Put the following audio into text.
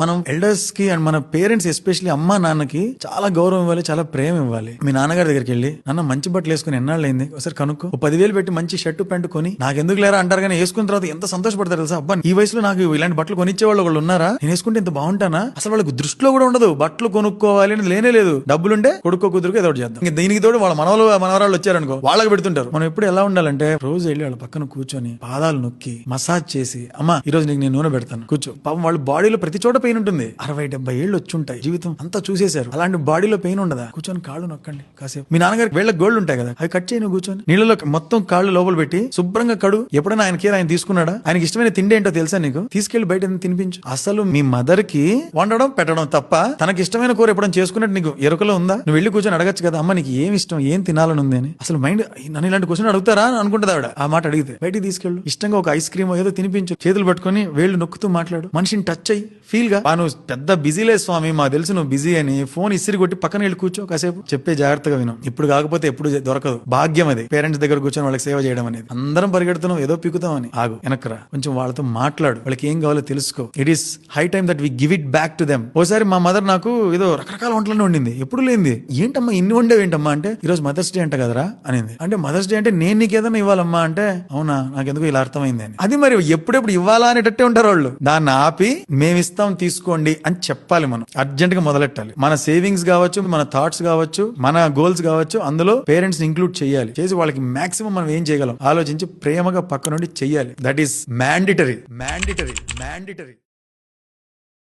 మనం ఎల్డర్స్ కి అండ్ మన పేరెంట్స్ ఎస్పెషల్లీ అమ్మా నాన్నకి చాలా గౌరవం ఇవ్వాలి, చాలా ప్రేమ ఇవ్వాలి. మీ నాన్నగారి దగ్గరికి వెళ్ళి నాన్న మంచి బట్టలు వేసుకుని ఎన్నాళ్ళు అయింది ఒకసారి కనుక్కో, 10,000 పెట్టి మంచి షర్టు ప్యాంటు కొని నాకెందుకు లేరా అంటారు, కానీ వేసుకున్న తర్వాత ఎంత సంతోషపడతారు తెలుసా. అబ్బా ఈ వయసులో నాకు ఇలాంటి బట్టలు కొనిచ్చే వాళ్ళు ఉన్నారా, నేను వేసుకుంటే ఎంత బాగుంటానా. అసలు వాళ్ళకి దృష్టిలో కూడా ఉండదు బట్టలు కొనుక్కోవాలి అనేది లేనే లేదు. డబ్బులుంటే కొడుకో కుదురుకో ఏదో చేద్దాం. ఇంకా దీనికి తోడు వాళ్ళ మనవరాళ్ళు వచ్చారనుకో వాళ్ళకి పెడుతుంటారు. మనం ఎప్పుడు ఎలా ఉండాలంటే రోజు వెళ్ళి వాళ్ళ పక్కన కూర్చొని పాదాలు నొక్కి మసాజ్ చేసి, అమ్మా ఈ రోజు నీకు నేను నూనె పెడతాను కూర్చో. పాపం వాళ్ళ బాడీలో ప్రతి చోట పెయిన్ ఉంటుంది. 60-70 ఏళ్ళు వచ్చుంటాయి, జీవితం అంతా చూసేశారు. అలాంటి బాడీలో పెయిన్ ఉండదా, కూర్చొని కాళ్ళు నొక్కండి కాసేపు. మీ నాన్నగారికి వేళ్ళ గోల్డ్ ఉంటాయి కదా, అవి కట్ చేయను కూర్చొని నీళ్ళలో మొత్తం కాళ్ళు లోపల పెట్టి శుభ్రంగా కడు. ఎప్పుడైనా ఆయన కేర్ ఆయన తీసుకున్నాడా? ఆయనకి ఇష్టమైన తిండి ఏంటో తెలుసా నీకు? తీసుకెళ్లి బయట తినిపించు. అసలు మీ మదర్ కి వండడం పెట్టడం తప్ప తనకి ఇష్టమైన కూర ఎప్పుడైనా చేసుకున్నట్టు నీకు ఎరుకలో ఉందా? నువ్వు వెళ్ళి కూర్చొని అడగచ్చు కదా, అమ్మ నీకు ఏం ఇష్టం, ఏం తినాలని ఉంది అని. అసలు మైండ్ నన్ను ఇలాంటి క్వశ్చన్ అడుగుతారా అని అనుకుంటుంది ఆవిడ. ఆ మాట అడిగితే బయటికి తీసుకెళ్ళు, ఇష్టంగా ఒక ఐస్ క్రీమ్ ఏదో తినిపించు, చేతులు పట్టుకుని వేళ్ళు నొక్కుతూ మాట్లాడు, మనిషిని టచ్ అయ్యి ఫీల్ గా. నువ్వు పెద్ద బిజీలే స్వామి, మాకు తెలుసు నువ్వు బిజీ అని. ఫోన్ ఇసిరి కొట్టి పక్కన వెళ్ళి కూర్చో కాసేపు, చెప్పే జాగ్రత్తగా విను. ఇప్పుడు కాకపోతే ఎప్పుడు దొరకదు. భాగ్యం అది పేరెంట్స్ దగ్గర కూర్చొని వాళ్ళకి సేవ చేయడం అనేది. అందరం పరిగెడుతున్నాం ఏదో పీకుతాం అని. ఆగు, వెనక్రా, కొంచెం వాళ్ళతో మాట్లాడు, వాళ్ళకి ఏం కావాలో తెలుసుకో. It is high time that we give it back to them. ఓసారి మా మదర్ నాకు ఏదో రకరకాల వంటలను వండింది, ఎప్పుడు లేనిది. ఏంటమ్మా ఇన్ని వండేవి ఏంటమ్మా అంటే, ఈ రోజు మదర్స్ డే అంట కదరా అనింది. అంటే మదర్స్ డే అంటే నేను నీకు ఏదైనా ఇవ్వాలమ్మా అంటే, అవునా నాకెందుకు ఇలా అర్థమైంది అని. అది మరి ఎప్పుడెప్పుడు ఇవ్వాలా అనేటట్టే ఉంటారు వాళ్ళు. దాన్ని ఆపి మేమిస్తాం తీసుకోండి అని చెప్పాలి. మనం అర్జెంట్ గా మొదలెట్టాలి. మన సేవింగ్స్ కావచ్చు, మన థాట్స్ కావచ్చు, మన గోల్స్ కావచ్చు, అందులో పేరెంట్స్ ఇంక్లూడ్ చేయాలి. చేసి వాళ్ళకి మాక్సిమం మనం ఏం చేయగలం ఆలోచించి ప్రేమగా పక్క నుండి చెయ్యాలి. That is mandatory.